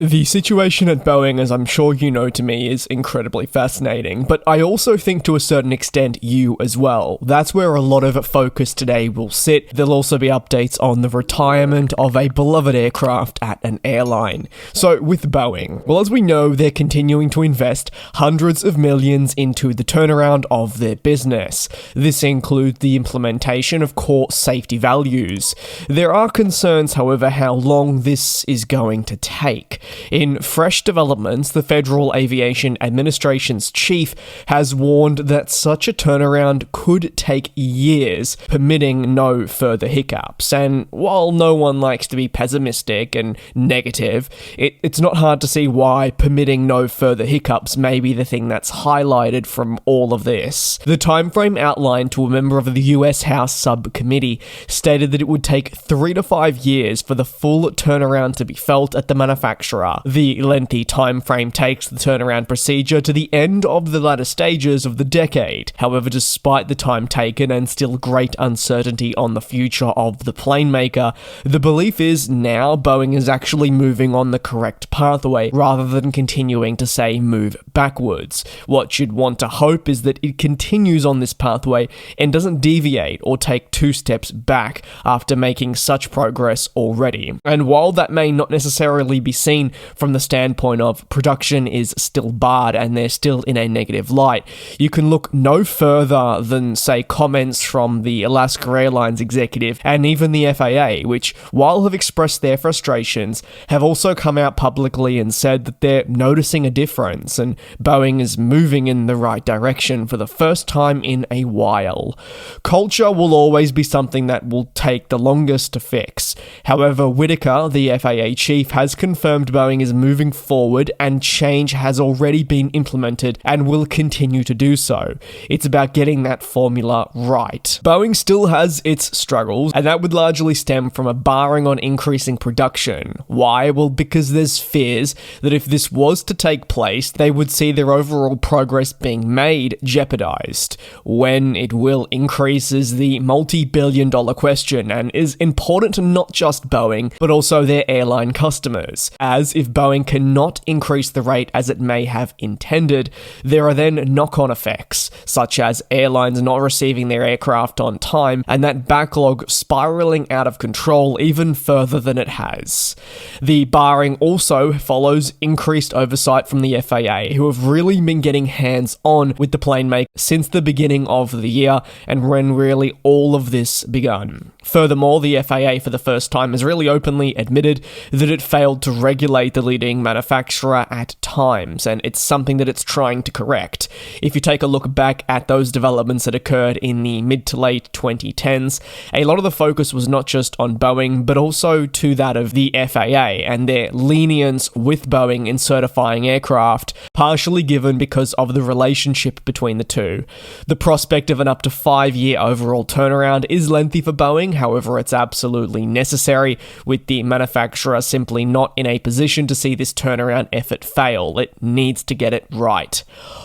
The situation at Boeing, as I'm sure you know to me, is incredibly fascinating, but I also think to a certain extent you as well. That's where a lot of focus today will sit. There'll also be updates on the retirement of a beloved aircraft at an airline. So with Boeing, well, as we know, they're continuing to invest hundreds of millions into the turnaround of their business. This includes the implementation of core safety values. There are concerns, however, how long this is going to take. In fresh developments, the Federal Aviation Administration's chief has warned that such a turnaround could take years, permitting no further hiccups. And while no one likes to be pessimistic and negative, it's not hard to see why permitting no further hiccups may be the thing that's highlighted from all of this. The timeframe outlined to a member of the US House subcommittee stated that it would take 3 to 5 years for the full turnaround to be felt at the manufacturer. The lengthy time frame takes the turnaround procedure to the end of the latter stages of the decade. However, despite the time taken and still great uncertainty on the future of the plane maker, the belief is now Boeing is actually moving on the correct pathway rather than continuing to say move backwards. What you'd want to hope is that it continues on this pathway and doesn't deviate or take 2 steps back after making such progress already. And while that may not necessarily be seen from the standpoint of production is still barred and they're still in a negative light, you can look no further than, say, comments from the Alaska Airlines executive and even the FAA, which, while have expressed their frustrations, have also come out publicly and said that they're noticing a difference and Boeing is moving in the right direction for the first time in a while. Culture will always be something that will take the longest to fix. However, Whitaker, the FAA chief, has confirmed Boeing is moving forward and change has already been implemented and will continue to do so. It's about getting that formula right. Boeing still has its struggles, and that would largely stem from a barring on increasing production. Why? Well, because there's fears that if this was to take place, they would see their overall progress being made jeopardized. When it will increase is the multi-billion-dollar question and is important to not just Boeing, but also their airline customers, as if Boeing cannot increase the rate as it may have intended, there are then knock-on effects, such as airlines not receiving their aircraft on time and that backlog spiraling out of control even further than it has. The barring also follows increased oversight from the FAA, who have really been getting hands-on with the plane maker since the beginning of the year and when really all of this begun. Furthermore, the FAA for the first time has really openly admitted that it failed to regulate the leading manufacturer at times, and it's something that it's trying to correct. If you take a look back at those developments that occurred in the mid to late 2010s, a lot of the focus was not just on Boeing, but also to that of the FAA and their lenience with Boeing in certifying aircraft, partially given because of the relationship between the two. The prospect of an up to 5-year overall turnaround is lengthy for Boeing, however, it's absolutely necessary, with the manufacturer simply not in a position to see this turnaround effort fail. It needs to get it right.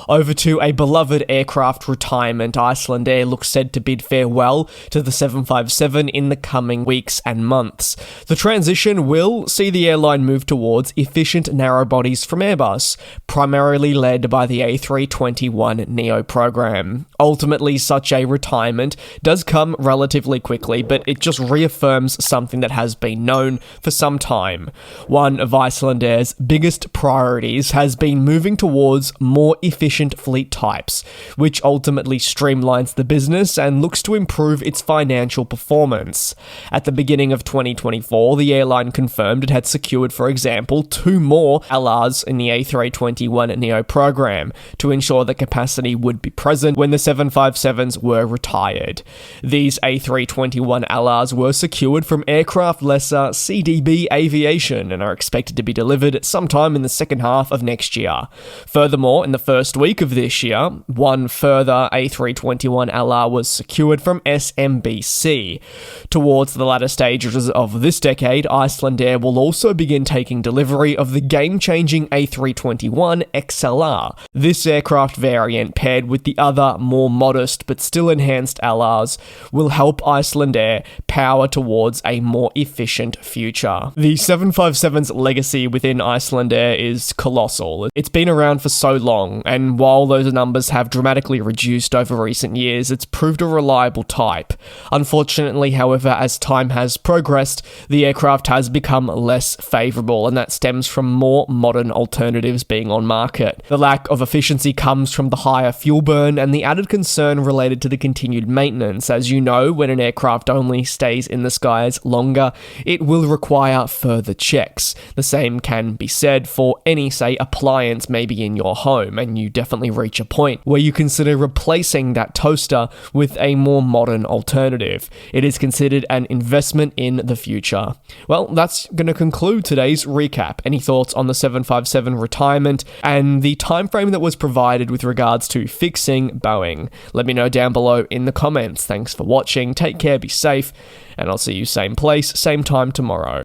Over to a beloved aircraft retirement, Icelandair looks said to bid farewell to the 757 in the coming weeks and months. The transition will see the airline move towards efficient narrow bodies from Airbus, primarily led by the A321neo program. Ultimately, such a retirement does come relatively quickly, but it just reaffirms something that has been known for some time. One of Icelandair's biggest priorities has been moving towards more efficient fleet types, which ultimately streamlines the business and looks to improve its financial performance. At the beginning of 2024, the airline confirmed it had secured, for example, 2 more LRs in the A321neo program to ensure that capacity would be present when the 757s were retired. These A321 LRs were secured from aircraft lessor CDB Aviation and are expected to be delivered sometime in the second half of next year. Furthermore, in the first week of this year, 1 further A321 LR was secured from SMBC. Towards the latter stages of this decade, Icelandair will also begin taking delivery of the game-changing A321 XLR. This aircraft variant, paired with the other more modest but still enhanced LRs, will help Icelandair power towards a more efficient future. The 757's legacy legacy within Icelandair is colossal. It's been around for so long, and while those numbers have dramatically reduced over recent years, it's proved a reliable type. Unfortunately, however, as time has progressed, the aircraft has become less favourable, and that stems from more modern alternatives being on market. The lack of efficiency comes from the higher fuel burn and the added concern related to the continued maintenance. As you know, when an aircraft only stays in the skies longer, it will require further checks. The same can be said for any, say, appliance maybe in your home, and you definitely reach a point where you consider replacing that toaster with a more modern alternative. It is considered an investment in the future. Well, that's going to conclude today's recap. Any thoughts on the 757 retirement and the time frame that was provided with regards to fixing Boeing? Let me know down below in the comments. Thanks for watching, take care, be safe, and I'll see you same place, same time tomorrow.